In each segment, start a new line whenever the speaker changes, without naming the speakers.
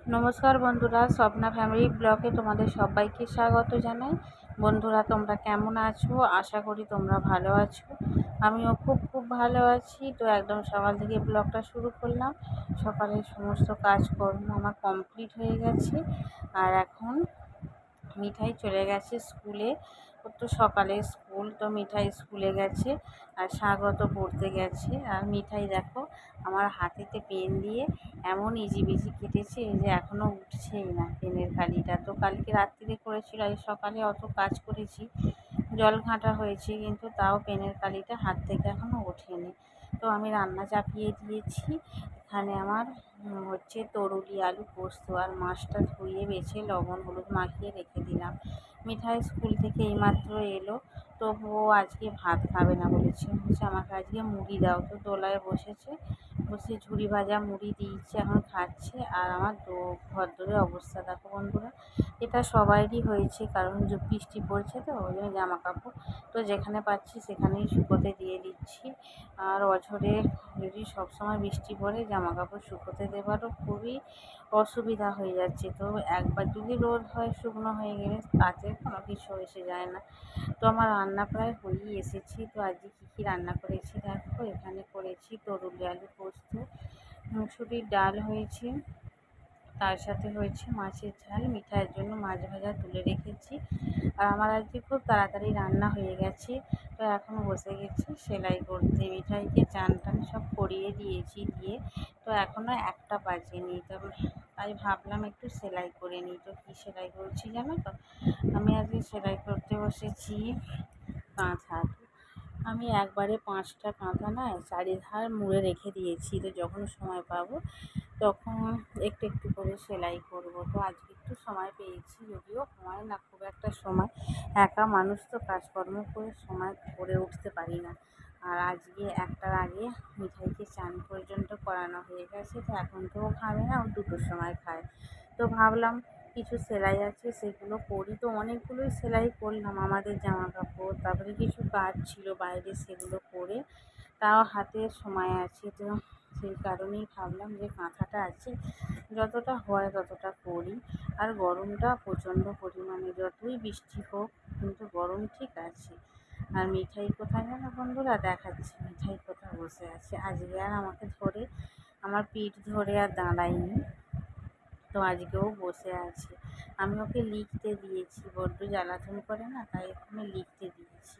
নমস্কার বন্ধুরা, স্বপ্না ফ্যামিলি ব্লগে তোমাদের সবাইকে স্বাগত জানাই। বন্ধুরা, তোমরা কেমন আছো? আশা করি তোমরা ভালো আছো। আমিও খুব ভালো আছি। তো একদম সকাল থেকে ব্লগটা শুরু করলাম। সকালের সমস্ত কাজকর্ম আমার কমপ্লিট হয়ে গেছে। আর এখন মিঠাই চলে গেছে স্কুলে। ওর তো সকালে স্কুল, তো মিঠাই স্কুলে গেছে আর স্বাগত পড়তে গেছে। আর মিঠাই দেখো আমার হাতেতে পেন দিয়ে এমন ইজিবিজি কেটেছে যে এখনও উঠছেই না পেনের কালিটা। তো কালকে রাত্রিরে করেছিল, আজ সকালে অত কাজ করেছি, জল ঘাঁটা হয়েছে, কিন্তু তাও পেনের কালিটা হাত থেকে এখনও ওঠেনি। তো আমি রান্না চাপিয়ে দিয়েছি। এখানে আমার হচ্ছে তরুলি আলু পোস্ত, আর মাছটা ধুয়ে বেছে লবণ হলুদ মাখিয়ে রেখে দিলাম। মিঠাই স্কুল থেকে এইমাত্র এলো, তবুও আজকে ভাত খাবে না বলেছে আমাকে আজকে মুড়ি দাও। তো দোলায় বসে ঝুড়ি ভাজা মুড়ি দিয়েছে, এখন খাচ্ছে। আর আমার ঘর দোরের অবস্থা দেখো বন্ধুরা, এটা সবাইরই হয়েছে, কারণ যে বৃষ্টি পড়ছে তো ওই জন্য জামা কাপড় তো যেখানে পাচ্ছি সেখানেই শুকোতে দিয়ে দিচ্ছি। আর অঝরে যদি সবসময় বৃষ্টি পড়ে জামা কাপড় শুকোতে দেওয়ারও খুবই অসুবিধা হয়ে যাচ্ছে। তো একবার যদি রোদ হয় শুকনো হয়ে গেলে তাতে কোনো কিছু এসে যায় না। তো আমার রান্না প্রায় হয়েই এসেছি। তো আজকে কী রান্না করেছি দেখো, এখানে করেছি তরুলি আলু পোস্ত, মুসুরির ডাল হয়েছে, তার সাথে হয়েছে মাছের ঝাল, মিঠাইয়ের জন্য মাছ ভাজা তুলে রেখেছি। আর আমার আজকে খুব তাড়াতাড়ি রান্না হয়ে গেছে। তো এখন বসে গেছি সেলাই করতে। মিঠাইকে চান টান সব করিয়ে দিয়েছি, দিয়ে তো এখনও একটা বাজেনি। তো তাই ভাবলাম একটু সেলাই করে নিই। তো কী সেলাই করছি জানো তো? আমি আজকে সেলাই করতে বসেছি কাঁথা। আমি একবারে 5টা কাঁথা না চারিধার মুড়ে রেখে দিয়েছি। তো যখন সময় পাবো তখন একটু করে সেলাই করব। তো আজকে একটু সময় পেয়েছি, যদিও হয় না খুব একটা সময়, একা মানুষ তো কাজকর্ম করে সময় করে উঠতে পারি না। আর আজকে একটার আগে মিঠাইকে চান পর্যন্ত করানো হয়ে গেছে। তো এখন তো ও খাবে না, ও 2টোর সময় খায়। তো ভাবলাম কিছু সেলাই আছে সেগুলো করি। তো অনেকগুলোই সেলাই করলাম, আমাদের জামা কাপড়, তারপরে কিছু কাজ ছিল বাইরে, সেগুলো করে তাও হাতে সময় আছে। তো সেই কারণেই ভাবলাম যে কাঁথাটা আছে, যতটা হয় ততটা করি। আর গরমটা প্রচণ্ড পরিমাণে, যতই বৃষ্টি হোক কিন্তু গরম ঠিক আছে। আর মিঠাই কোথায় জানো বন্ধুরা, দেখাচ্ছি মিঠাই কোথায় বসে আছে। আজকে আর আমাকে ধরে আমার পিঠ ধরে আর দাঁড়ায়নি, তো আজকেও বসে আছে। আমি ওকে লিখতে দিয়েছি, বড্ড জ্বালাতন করে না, তাই ওখানে লিখতে দিয়েছি।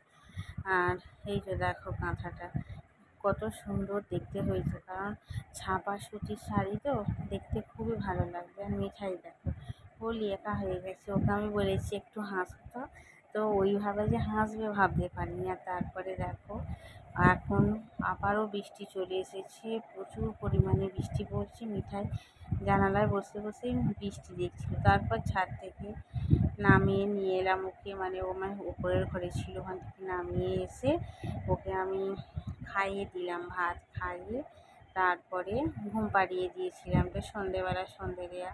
আর এই যে দেখো কাঁথাটা কত সুন্দর দেখতে হয়েছে, কারণ ছাপা সুতির শাড়ি তো দেখতে খুবই ভালো লাগবে। আর মিঠাই দেখো ও লেখা হয়ে গেছে, ওকে আমি বলেছি একটু হাসতো, তো ওইভাবে যে হাসবে ভাবতে পারিনি। আর তারপরে দেখো এখন আবারও বৃষ্টি চলে এসেছে, প্রচুর পরিমাণে বৃষ্টি পড়ছে। মিঠাই জানালায় বসেই বৃষ্টি দেখছিল। তারপর ছাদ থেকে নামিয়ে নিয়ে এলাম ওকে, মানে ও মানে উপরের ঘরে ছিল, ওখান থেকে নামিয়ে এসে ওকে আমি খাইয়ে দিলাম, ভাত খাইয়ে তারপরে ঘুম পাড়িয়ে দিয়েছিলাম। তো সন্ধেবেলা সন্ধে দেওয়া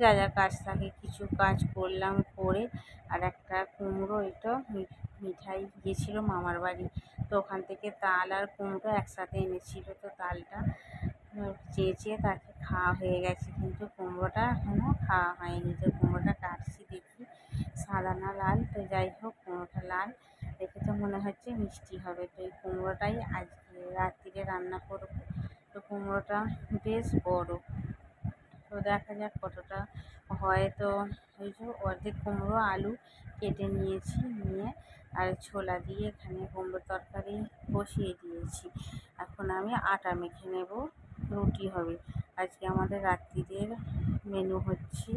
যা যা কাজ থাকে কিছু কাজ করলাম, করে আর একটা কুমড়ো, এটা মিঠাই গিয়েছিলো মামার বাড়ি, তো ওখান থেকে তাল আর কুমড়ো একসাথে এনেছিল। তো তালটা চেয়ে তাকে খাওয়া হয়ে গেছে, কিন্তু কুমড়োটা এখনও খাওয়া হয়নি। তো কুমড়োটা কাটছি, দেখি সাদা না লাল। তো যাই হোক, কুমড়োটা লাল দেখে তো মনে হচ্ছে মিষ্টি হবে। তো এই কুমড়োটাই আজকে রাত্রিরে রান্না করব। তো কুমড়োটা বেশ বড়, তো দেখা যাক কতটা হয়। তো ওই যে অর্ধেক কুমড়ো আলু কেটে নিয়েছি, নিয়ে আর ছোলা দিয়ে এখানে কুমড়োর তরকারি বসিয়ে দিয়েছি। এখন আমি আটা মেখে নেব, রুটি হবে। আজকে আমাদের রাত্রিরের মেনু হচ্ছে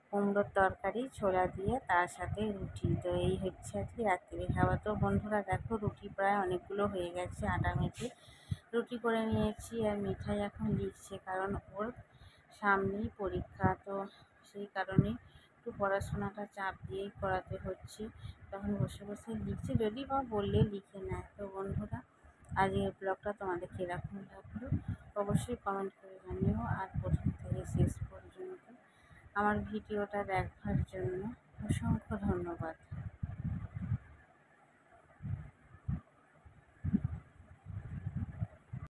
কুমড়োর তরকারি ছোলা দিয়ে, তার সাথে রুটি। তো এই হচ্ছে আজকে রাত্রিরে খাবার। তো বন্ধুরা দেখো রুটি প্রায় অনেকগুলো হয়ে গেছে, আটা মেখে রুটি করে নিয়েছি। আর মিঠাই এখন লিখছে, কারণ ওর সামনেই পরীক্ষা, তো সেই কারণে একটু পড়াশোনাটা চাপ দিয়েই করাতে হচ্ছে। তখন বসে লিখছে, যদি বা বললে লিখে নেয়। তো বন্ধুরা আজকের ব্লগটা তোমাদের কীরকম লাগলো অবশ্যই কমেন্ট করে জানিও। আর প্রথম থেকে শেষ পর্যন্ত আমার ভিডিওটা দেখার জন্য অসংখ্য ধন্যবাদ।